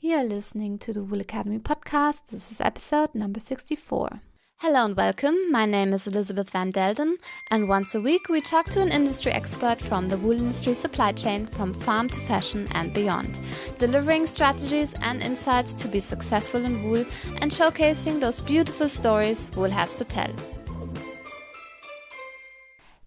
You're listening to the Wool Academy podcast. This is episode number 64. Hello and welcome. My name is Elisabeth van Delden, and once a week we talk to an industry expert from the wool industry supply chain from farm to fashion and beyond, delivering strategies and insights to be successful in wool and showcasing those beautiful stories wool has to tell.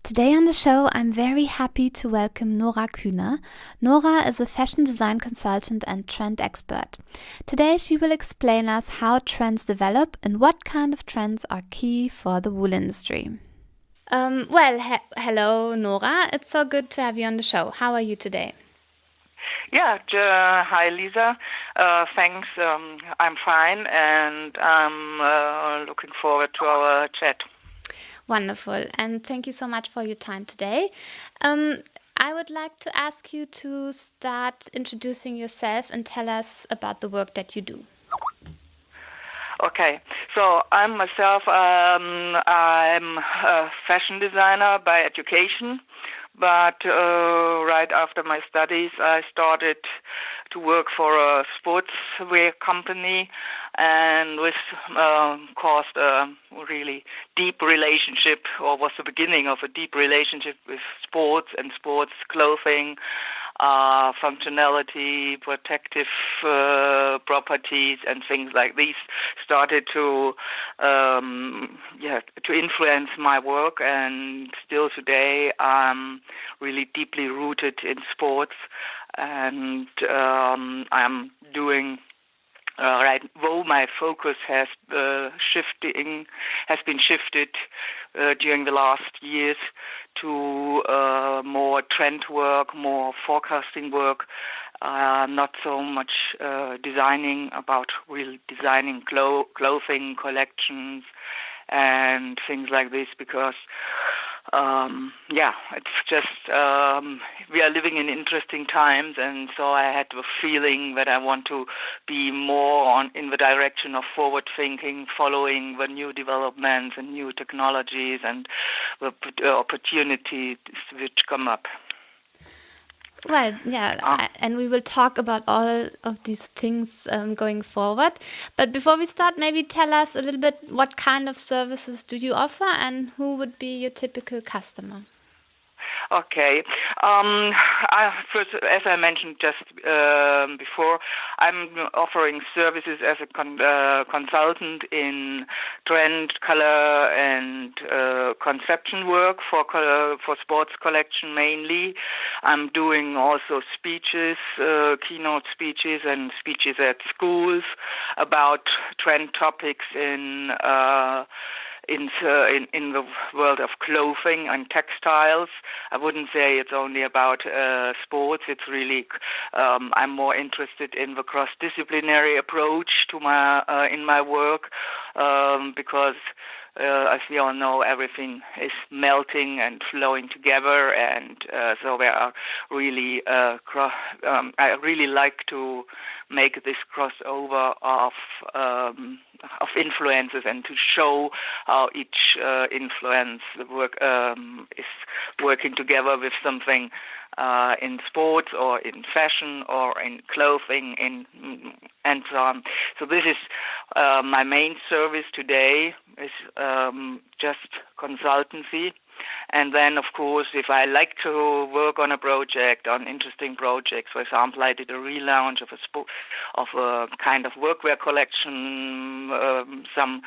Today on the show, I'm very happy to welcome Nora Kuehner. Nora is a fashion design consultant and trend expert. Today she will explain us how trends develop and what kind of trends are key for the wool industry. Hello Nora. It's so good to have you on the show. How are you today? Yeah, hi Lisa. Thanks. I'm fine and I'm looking forward to our chat. Wonderful. And thank you so much for your time today. I would like to ask you to start introducing yourself and tell us about the work that you do. Okay, so I'm myself, I'm a fashion designer by education, but right after my studies I started to work for a sportswear company, and this caused a really deep relationship, or was the beginning of a deep relationship with sports and sports clothing, functionality, protective properties, and things like these started to influence my work. And still today, I'm really deeply rooted in sports, and I'm doing. Right, though my focus has been shifted during the last years to more trend work, more forecasting work, not so much designing clothing collections and things like this, because it's just we are living in interesting times, and so I had the feeling that I want to be more in the direction of forward thinking, following the new developments and new technologies and the opportunities which come up. Well, yeah, and we will talk about all of these things going forward. But before we start, maybe tell us a little bit what kind of services do you offer and who would be your typical customer? Okay. First, as I mentioned just before, I'm offering services as a consultant in trend, color, and conception work for sports collection mainly. I'm doing also speeches, keynote speeches, and speeches at schools about trend topics in the world of clothing and textiles. I wouldn't say it's only about sports. It's really I'm more interested in the cross-disciplinary approach to in my work, because as we all know, everything is melting and flowing together, and so there are really I really like to make this crossover of influences and to show how each influence is working together with something in sports or in fashion or in clothing and so on. So this is my main service today is just consultancy. And then, of course, if I like to work on a project, on interesting projects, for example, I did a relaunch of a kind of workwear collection some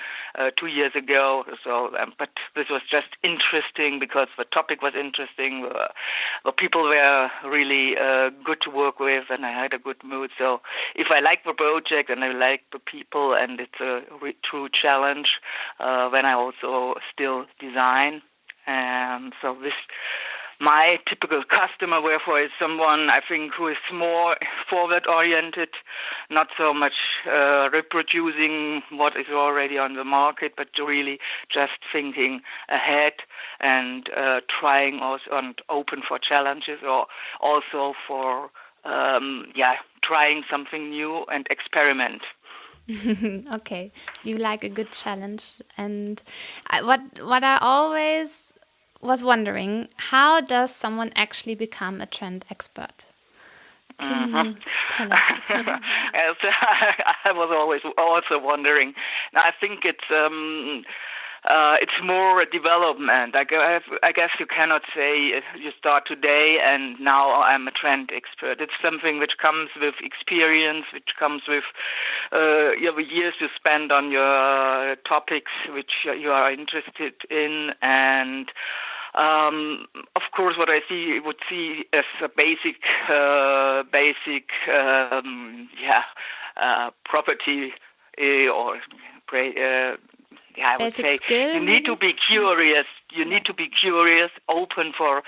2 years ago. So, but this was just interesting because the topic was interesting. The people were really good to work with, and I had a good mood. So, if I like the project and I like the people, and it's a true challenge, then I also still design. And so my typical customer, therefore, is someone I think who is more forward-oriented, not so much reproducing what is already on the market, but really just thinking ahead and trying also and open for challenges, or also for trying something new and experiment. Okay, you like a good challenge. And what I always was wondering, how does someone actually become a trend expert? Can you tell us? Yes, I was always also wondering. I think it's more a development. I guess you cannot say you start today and now I'm a trend expert. It's something which comes with experience, which comes with years you spend on your topics which you are interested in, and of course, what I would see as a basic property or I would say skill, you need to be curious. You need to be curious, open for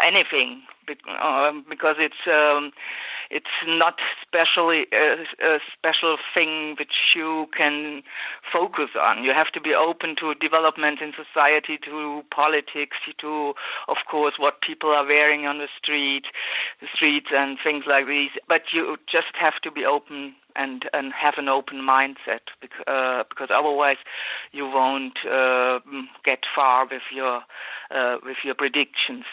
anything, because it's not specially a special thing which you can focus on. You have to be open to development in society, to politics, to, of course, what people are wearing on the streets and things like these. But you just have to be open and have an open mindset, because otherwise you won't get far with your predictions.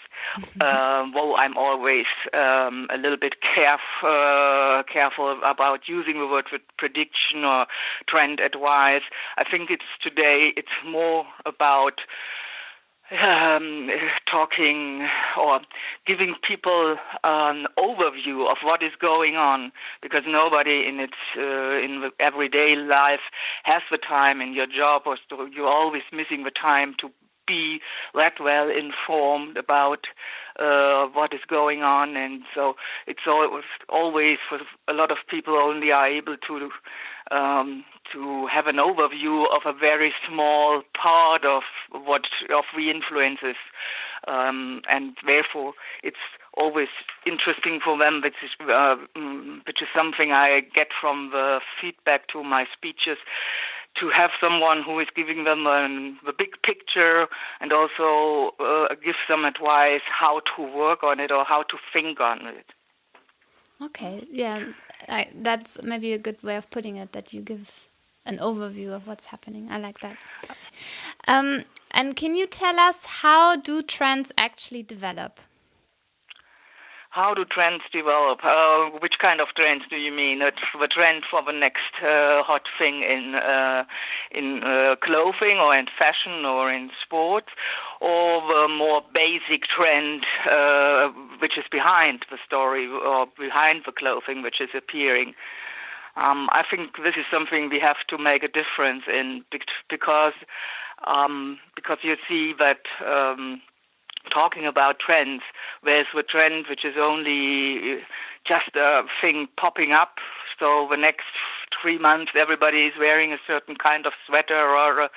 Well, I'm always a little bit careful about using the word prediction or trend advice. I think today it's more about talking or giving people an overview of what is going on, because nobody in the everyday life has the time in your job, or so you're always missing the time to be that well informed about what is going on. And so it's always for a lot of people only are able to have an overview of a very small part of the influences, and therefore it's always interesting for them, which is something I get from the feedback to my speeches, to have someone who is giving them the big picture and also gives them advice how to work on it or how to think on it. Okay, yeah, that's maybe a good way of putting it, that you give an overview of what's happening. I like that. And can you tell us, how do trends actually develop? How do trends develop? Which kind of trends do you mean? The trend for the next hot thing in clothing or in fashion or in sports, or the more basic trend which is behind the story or behind the clothing which is appearing? I think this is something we have to make a difference in, because you see that talking about trends, there's the trend which is only just a thing popping up. So the next 3 months everybody is wearing a certain kind of sweater or a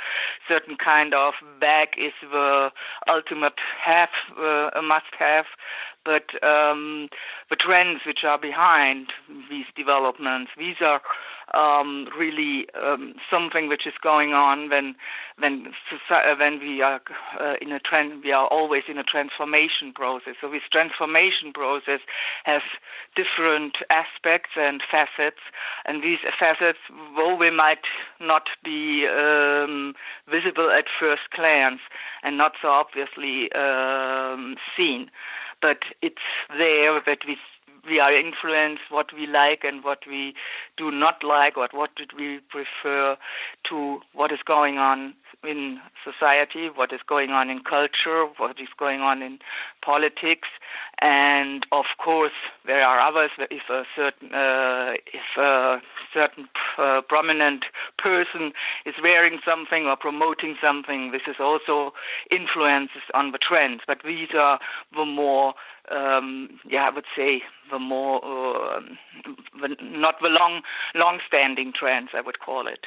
certain kind of bag is the ultimate a must-have. But the trends which are behind these developments, these are really something which is going on when we are in a trend. We are always in a transformation process. So this transformation process has different aspects and facets, and these facets, though they might not be visible at first glance and not so obviously seen, but it's there that we are influenced, what we like and what we do not like, or what did we prefer to what is going on in society, what is going on in culture, what is going on in politics. And of course, there are others. If a certain prominent person is wearing something or promoting something, this is also influences on the trends. But these are the more, I would say, the more, not the long-standing trends, I would call it.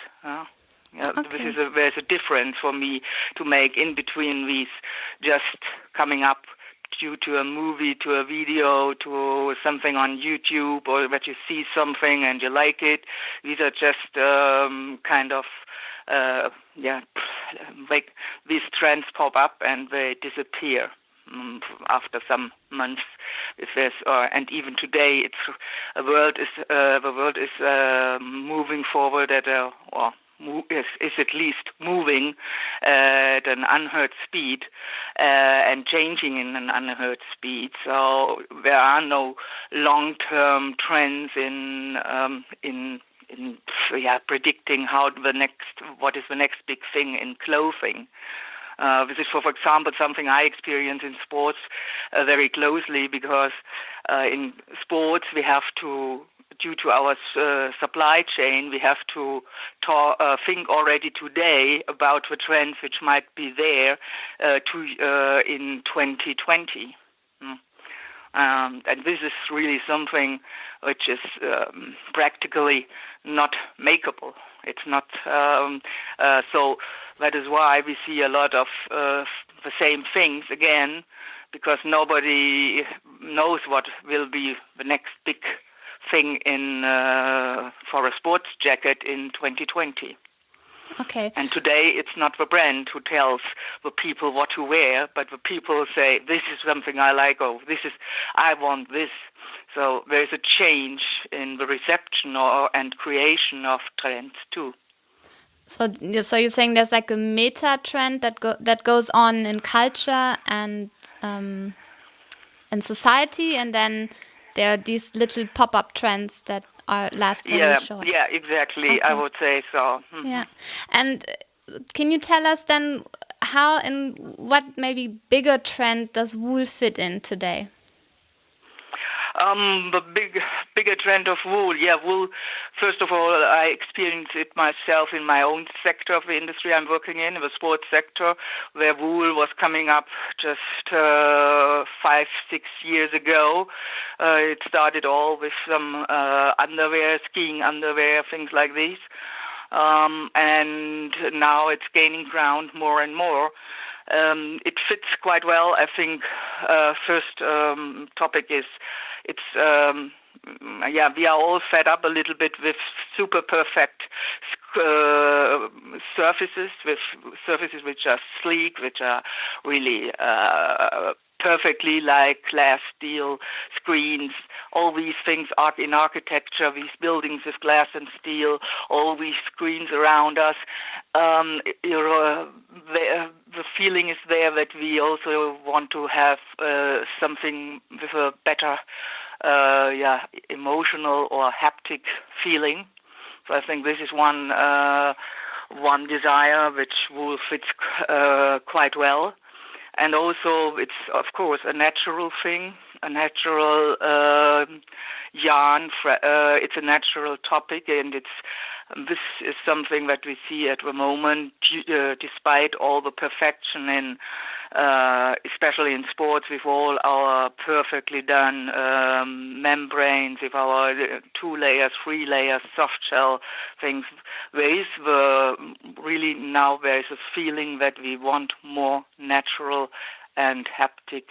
Okay. There's a difference for me to make in between these just coming up due to a movie, to a video, to something on YouTube, or that you see something and you like it. These are just kind of, like these trends pop up and they disappear after some months. If there's, and even today, the world is moving forward at a is at least moving at an unheard speed and changing in an unheard speed. So there are no long-term trends in predicting what is the next big thing in clothing. This is, for example, something I experience in sports very closely, because in sports we have to, due to our supply chain, we have to think already today about the trends which might be there in 2020. And this is really something which is practically not makeable. It's not so. That is why we see a lot of the same things again, because nobody knows what will be the next big thing for a sports jacket in 2020. Okay. And today it's not the brand who tells the people what to wear, but the people say, this is something I like, or I want this. So there's a change in the reception and creation of trends too. So you're saying there's like a meta trend that goes on in culture and in society, and then there are these little pop-up trends that last very short. Yeah, exactly. Okay. I would say so. Mm-hmm. Yeah, and can you tell us then how and what maybe bigger trend does wool fit in today? The bigger trend of wool. Yeah, wool. First of all, I experienced it myself in my own sector of the industry I'm working in the sports sector, where wool was coming up just 5-6 years ago. It started all with some underwear, skiing underwear, things like these. And now it's gaining ground more and more. It fits quite well. I think first topic is we are all fed up a little bit with super perfect surfaces which are sleek, which are really perfectly like glass, steel, screens, all these things in architecture, these buildings with glass and steel, all these screens around us. The feeling is there that we also want to have something with a better emotional or haptic feeling. So I think this is one desire which wool fits quite well. And also, it's, of course, a natural thing, a natural yarn. It's a natural topic, and this is something that we see at the moment, despite all the perfection in, especially in sports, with all our perfectly done membranes, with our 2 layers, 3 layers, soft shell things. There is a feeling that we want more natural and haptic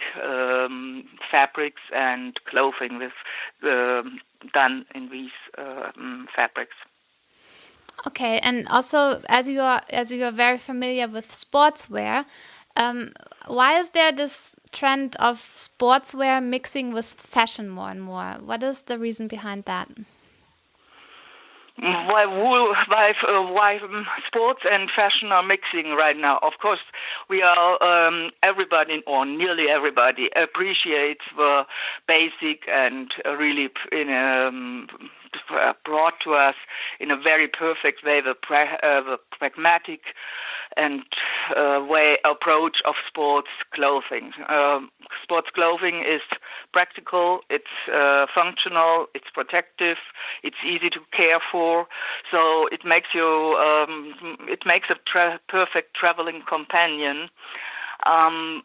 fabrics and clothing done in these fabrics. Okay, and also as you are very familiar with sportswear, why is there this trend of sportswear mixing with fashion more and more? What is the reason behind that? Why sports and fashion are mixing right now? Of course, we are everybody, or nearly everybody, appreciates the basic and really brought to us in a very perfect way the pragmatic and approach of sports clothing. Sports clothing is practical, it's functional, it's protective, it's easy to care for. So it makes a perfect traveling companion. And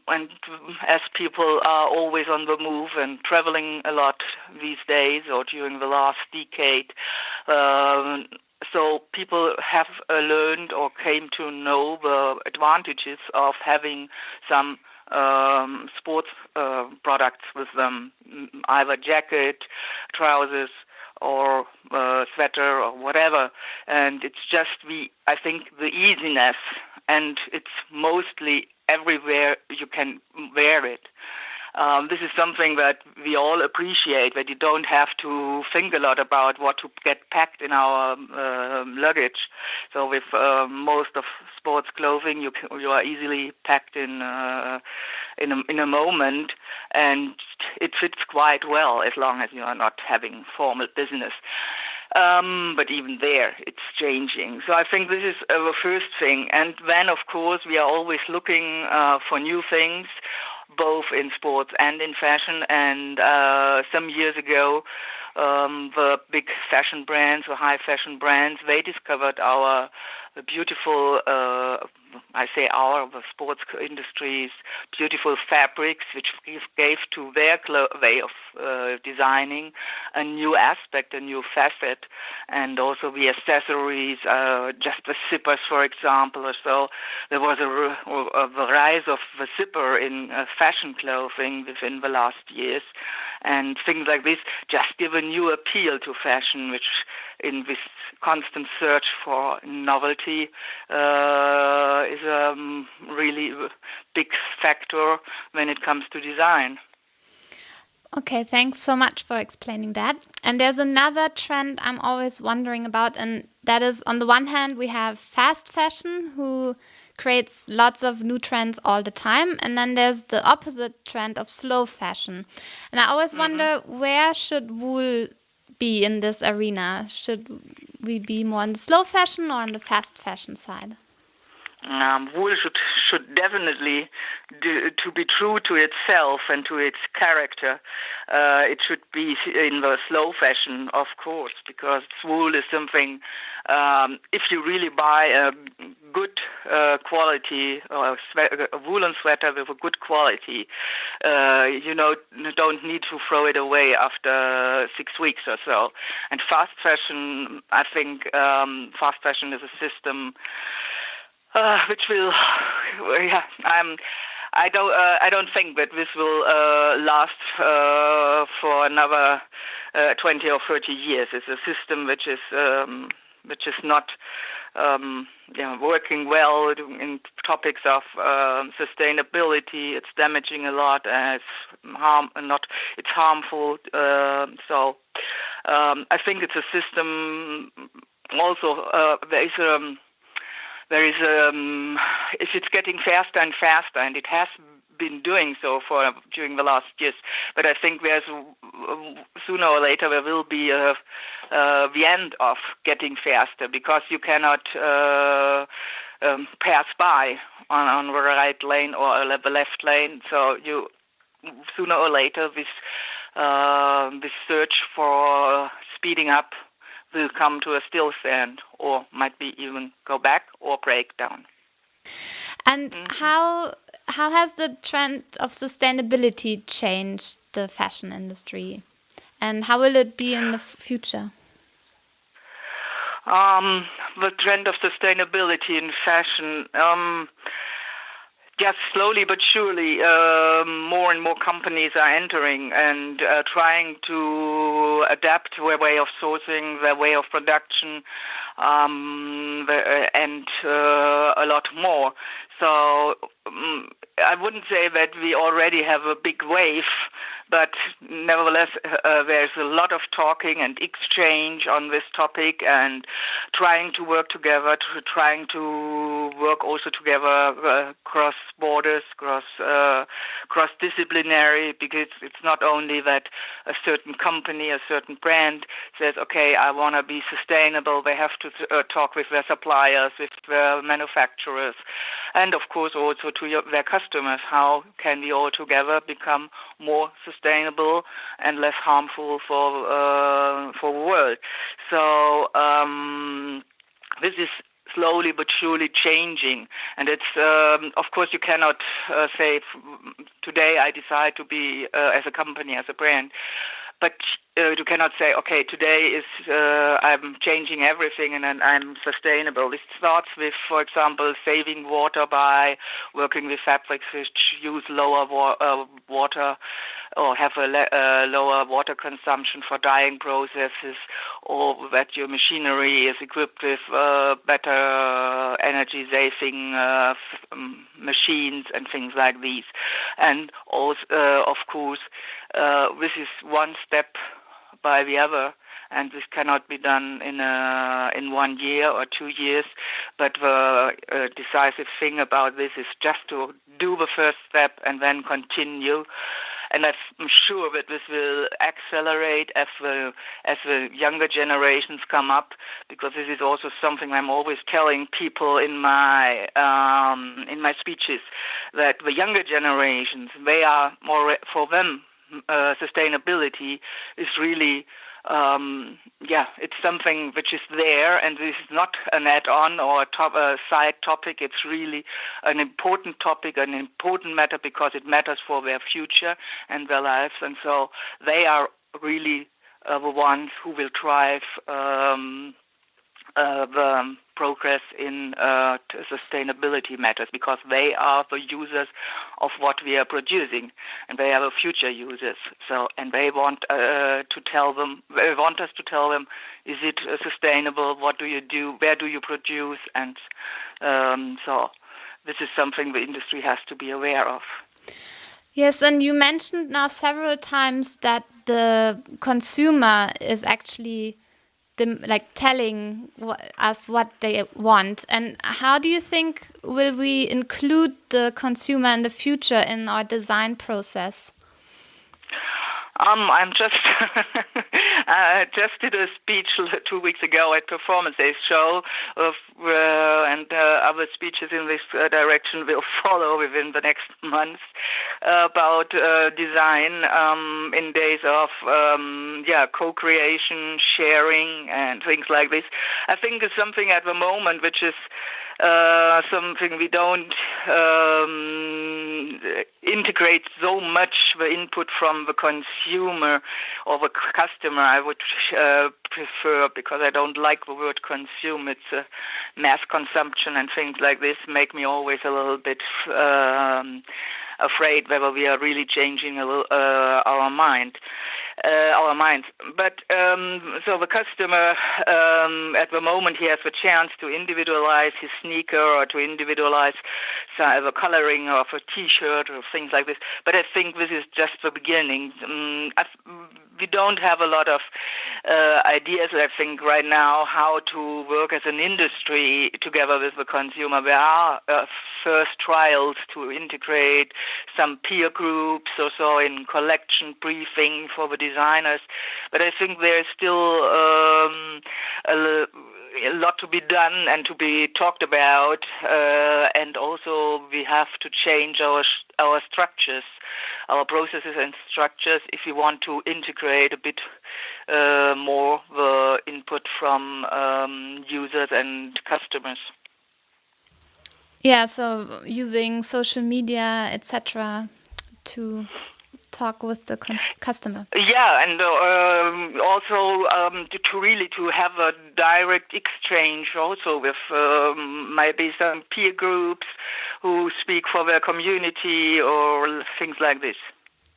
as people are always on the move and traveling a lot these days or during the last decade, so people have learned or came to know the advantages of having some sports products with them, either jacket, trousers, or sweater or whatever. And it's just I think the easiness, and it's mostly everywhere you can wear it. This is something that we all appreciate, that you don't have to think a lot about what to get packed in our luggage. So with most of sports clothing, you are easily packed in a moment, and it fits quite well as long as you are not having formal business. But even there, it's changing. So I think this is the first thing. And then, of course, we are always looking for new things, both in sports and in fashion. And some years ago, the big fashion brands, the high fashion brands, they discovered our beautiful, the sports industry's beautiful fabrics, which gave to their way of designing a new aspect, a new facet, and also the accessories, just the zippers, for example, or so. There was a rise of the zipper in fashion clothing within the last years, and things like this just give a new appeal to fashion, which in this constant search for novelty is a really big factor when it comes to design. Okay, thanks so much for explaining that. And there's another trend I'm always wondering about, and that is, on the one hand, we have fast fashion, who creates lots of new trends all the time, and then there's the opposite trend of slow fashion. And I always wonder, where should wool be in this arena? Should we be more on the slow fashion or on the fast fashion side? Wool should definitely, to be true to itself and to its character, it should be in the slow fashion, of course, because wool is something, if you really buy a good quality, or a woolen sweater with a good quality, don't need to throw it away after 6 weeks or so. And fast fashion, I think fast fashion is a system which will, I don't think that this will last for another 20 or 30 years. It's a system which is not working well in topics of sustainability. It's damaging a lot, and it's harmful. So I think it's a system. Also, there is if it's getting faster and faster, and it has been doing so during the last years. But I think there's sooner or later there will be the end of getting faster, because you cannot pass by on the right lane or the left lane. So you sooner or later this search for speeding up will come to a still stand, or might be even go back or break down. And how has the trend of sustainability changed the fashion industry? And how will it be in the future? The trend of sustainability in fashion, just slowly but surely, more and more companies are entering and trying to adapt their way of sourcing, their way of production, and a lot more. So I wouldn't say that we already have a big wave, but nevertheless, there's a lot of talking and exchange on this topic, and trying to work together, trying to work also together cross borders, cross-disciplinary, because it's not only that a certain company, a certain brand says, okay, I want to be sustainable. They have to talk with their suppliers, with their manufacturers, and of course also to their customers. How can we all together become more sustainable and less harmful for the world? So this is slowly but surely changing, and it's of course you cannot say today I decide to be as a company, as a brand, but you cannot say, okay, today is I'm changing everything and I'm sustainable. It starts with, for example, saving water by working with fabrics which use lower water or have a lower water consumption for dyeing processes, or that your machinery is equipped with better energy-saving machines and things like these. And also, of course, this is one step by the other, and this cannot be done in 1 year or 2 years. But the decisive thing about this is just to do the first step and then continue. And I'm sure that this will accelerate as the younger generations come up, because this is also something I'm always telling people in my speeches, that the younger generations, they are more, for them, sustainability is really, it's something which is there, and this is not an add-on or a side topic. It's really an important topic, an important matter, because it matters for their future and their lives. And so they are really the ones who will drive the progress in sustainability matters, because they are the users of what we are producing, and they are the future users. So, and they want us to tell them, is it sustainable? What do you do? Where do you produce? And so, this is something the industry has to be aware of. Yes, and you mentioned now several times that the consumer is actually telling us what they want. And how do you think will we include the consumer in the future in our design process? I'm just did a speech 2 weeks ago at Performance Days show, and other speeches in this direction will follow within the next months about design in days of co-creation, sharing, and things like this. I think it's something at the moment which is something we don't integrate so much the input from the consumer or the customer. I would prefer, because I don't like the word consume. It's mass consumption and things like this make me always a little bit afraid whether we are really changing our minds. But so the customer, at the moment, he has the chance to individualize his sneaker or to individualize the coloring of a T-shirt or things like this. But I think this is just the beginning. We don't have a lot of ideas, I think, right now how to work as an industry together with the consumer. There are first trials to integrate some peer groups or so in collection briefing for the designers, but I think there's still a lot to be done and to be talked about, and also we have to change our structures, our processes and structures, if we want to integrate a bit more the input from users and customers. Yeah, so using social media, etc., to talk with the customer. Yeah, and also to have a direct exchange also with maybe some peer groups who speak for their community or things like this.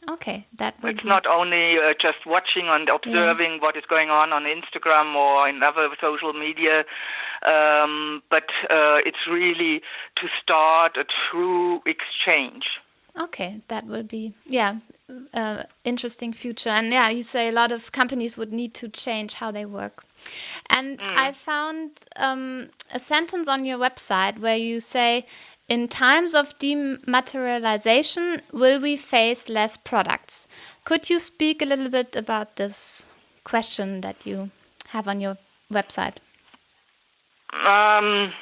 Okay, that would It's not only just watching and observing what is going on Instagram or in other social media, but it's really to start a true exchange. Okay, that will be, interesting future. And you say a lot of companies would need to change how they work. And I found a sentence on your website where you say, in times of dematerialization, will we face less products? Could you speak a little bit about this question that you have on your website? I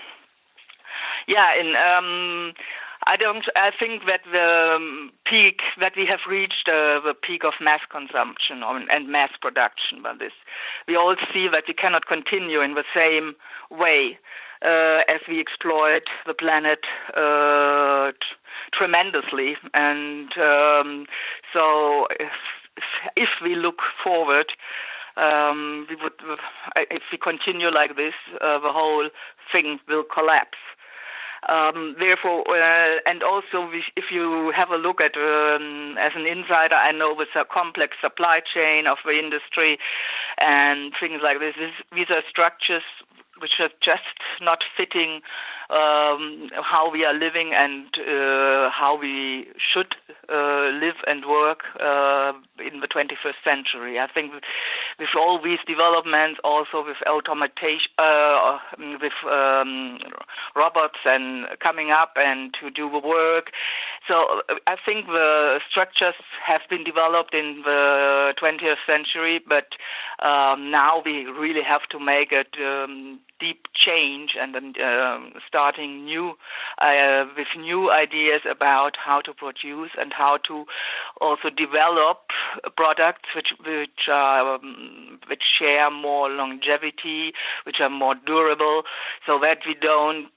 think that the peak that we have reached, the peak of mass consumption and mass production by this. We all see that we cannot continue in the same way as we exploit the planet tremendously. And so if we look forward, if we continue like this, the whole thing will collapse. Therefore, and also if you have a look at, as an insider, I know with a complex supply chain of the industry and things like this, these are structures which are just not fitting how we are living and how we should live and work in the 21st century. I think with all these developments, also with automation, with robots and coming up and to do the work. So I think the structures have been developed in the 20th century, but now we really have to make a deep change and then starting new with new ideas about how to produce and how to also develop products which share more longevity, which are more durable, so that we don't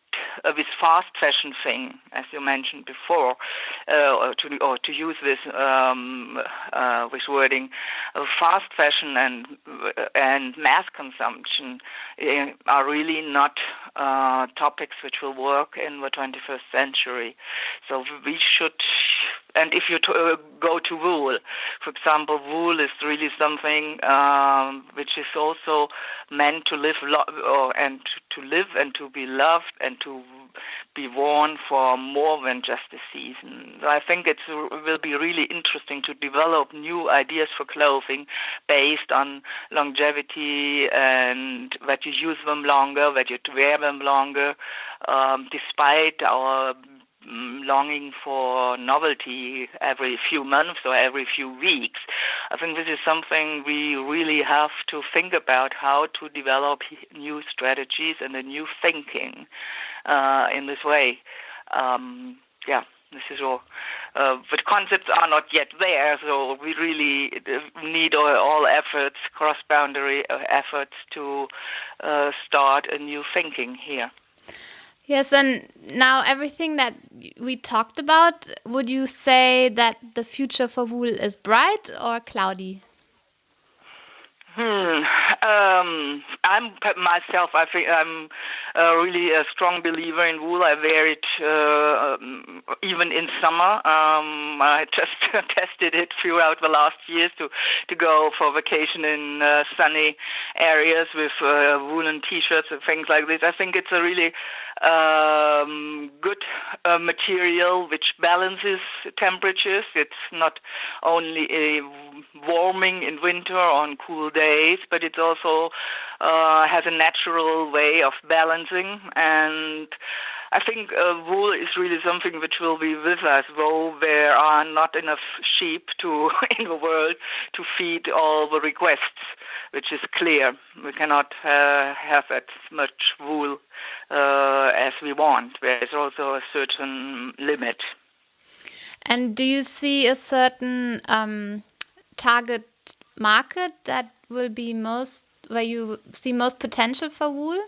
this fast fashion thing, as you mentioned before, or to use this wording, fast fashion and mass consumption are really not topics which will work in the 21st century. So we should. And if you go to wool, for example, wool is really something which is also meant to live and to live and to be loved and to be worn for more than just a season. So I think it will be really interesting to develop new ideas for clothing based on longevity and that you use them longer, that you wear them longer, despite our longing for novelty every few months or every few weeks. I think this is something we really have to think about, how to develop new strategies and a new thinking in this way. This is all. But concepts are not yet there, so we really need all efforts, cross-boundary efforts to start a new thinking here. Yes, and now everything that we talked about, would you say that the future for wool is bright or cloudy? I'm myself. I think I'm really a strong believer in wool. I wear it even in summer. I just tested it throughout the last years to go for vacation in sunny areas with woolen T-shirts and things like this. I think it's a really good material which balances temperatures. It's not only warming in winter on cool days, but it also has a natural way of balancing. And I think wool is really something which will be with us, though there are not enough sheep in the world to feed all the requests, which is clear. We cannot have as much wool as we want. There is also a certain limit. And do you see a certain target market that will be where you see most potential for wool?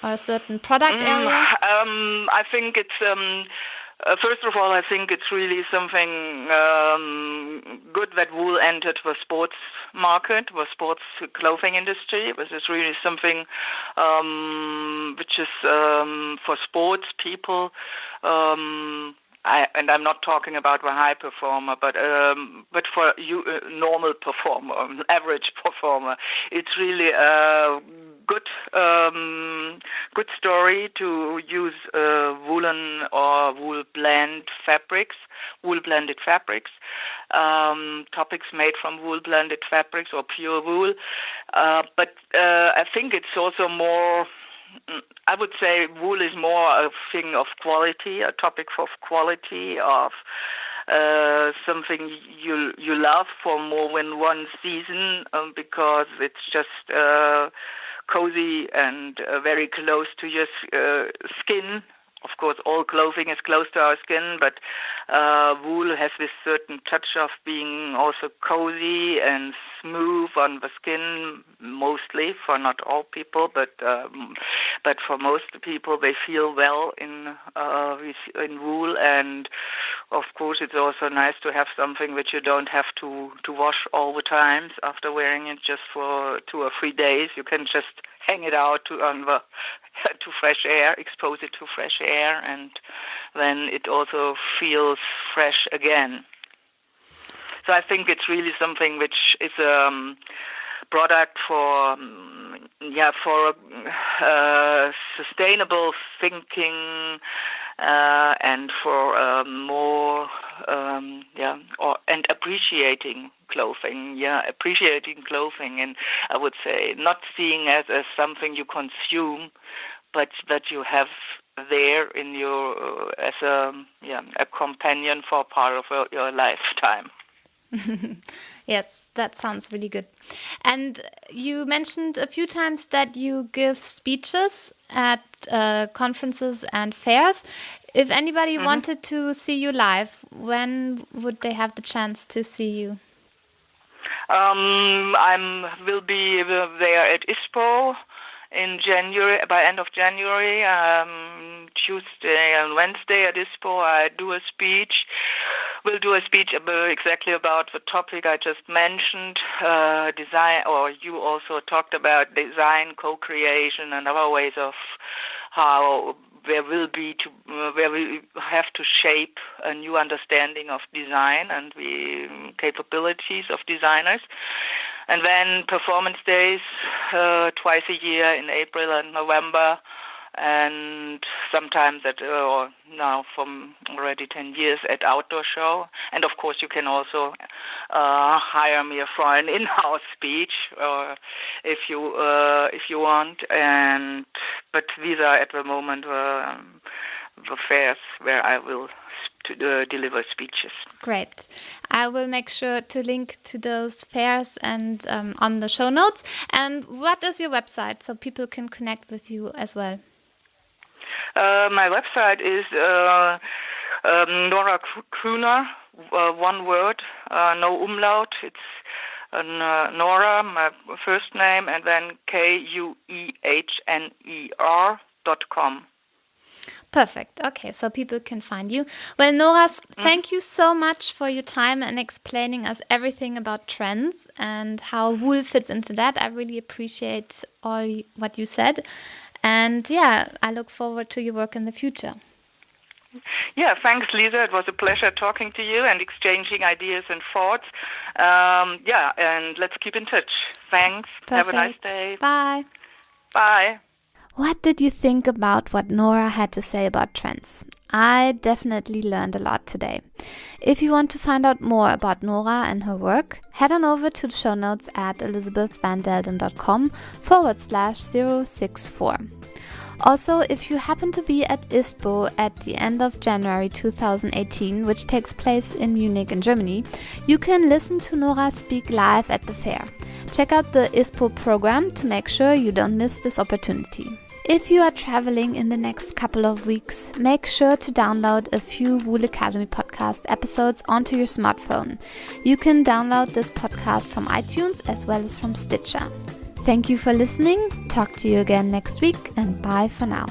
Or a certain product area? I think it's first of all, I think it's really something good that wool entered the sports market, the sports clothing industry. This is really something which is for sports people. And I'm not talking about the high performer, but for you, normal performer, average performer, it's really a good story to use woolen or wool blended fabrics, topics made from wool blended fabrics or pure wool. But I think it's also more. I would say wool is more a thing of quality, a topic of quality, of something you love for more than one season, because it's just cozy and very close to your skin. Of course, all clothing is close to our skin, but wool has this certain touch of being also cozy and smooth on the skin, mostly, for not all people, but But for most people, they feel well in wool, and of course, it's also nice to have something which you don't have to wash all the time after wearing it just for 2 or 3 days. You can just hang it out to fresh air, expose it to fresh air, and then it also feels fresh again. So I think it's really something which is a product for sustainable thinking and for more and appreciating clothing. Appreciating clothing, and I would say not seeing as something you consume, but that you have there in your as a companion for part of your lifetime. Yes, that sounds really good. And you mentioned a few times that you give speeches at conferences and fairs. If anybody wanted to see you live, when would they have the chance to see you? I will be there at ISPO in January, by end of January. Tuesday and Wednesday at ISPO, I do a speech. We'll do a speech exactly about the topic I just mentioned, design, or you also talked about design, co-creation, and other ways of how where we have to shape a new understanding of design and the capabilities of designers. And then performance days twice a year in April and November, and sometimes or now from already 10 years at outdoor show. And of course you can also hire me for an in-house speech, if you want. But these are at the moment the fairs where I will deliver speeches. Great. I will make sure to link to those fairs and on the show notes. And what is your website so people can connect with you as well? My website is Nora Kuehner, one word, no umlaut. It's Nora, my first name, and then KUEHNER.com. Perfect. Okay, so people can find you. Well, Noras, thank you so much for your time and explaining us everything about trends and how wool fits into that. I really appreciate all what you said. And I look forward to your work in the future. Yeah, thanks, Lisa. It was a pleasure talking to you and exchanging ideas and thoughts. And let's keep in touch. Thanks. Perfect. Have a nice day. Bye. Bye. What did you think about what Nora had to say about trends? I definitely learned a lot today. If you want to find out more about Nora and her work, head on over to the show notes at elisabethvandelden.com/064. Also, if you happen to be at ISPO at the end of January 2018, which takes place in Munich in Germany, you can listen to Nora speak live at the fair. Check out the ISPO program to make sure you don't miss this opportunity. If you are traveling in the next couple of weeks, make sure to download a few Wool Academy podcast episodes onto your smartphone. You can download this podcast from iTunes as well as from Stitcher. Thank you for listening. Talk to you again next week, and bye for now.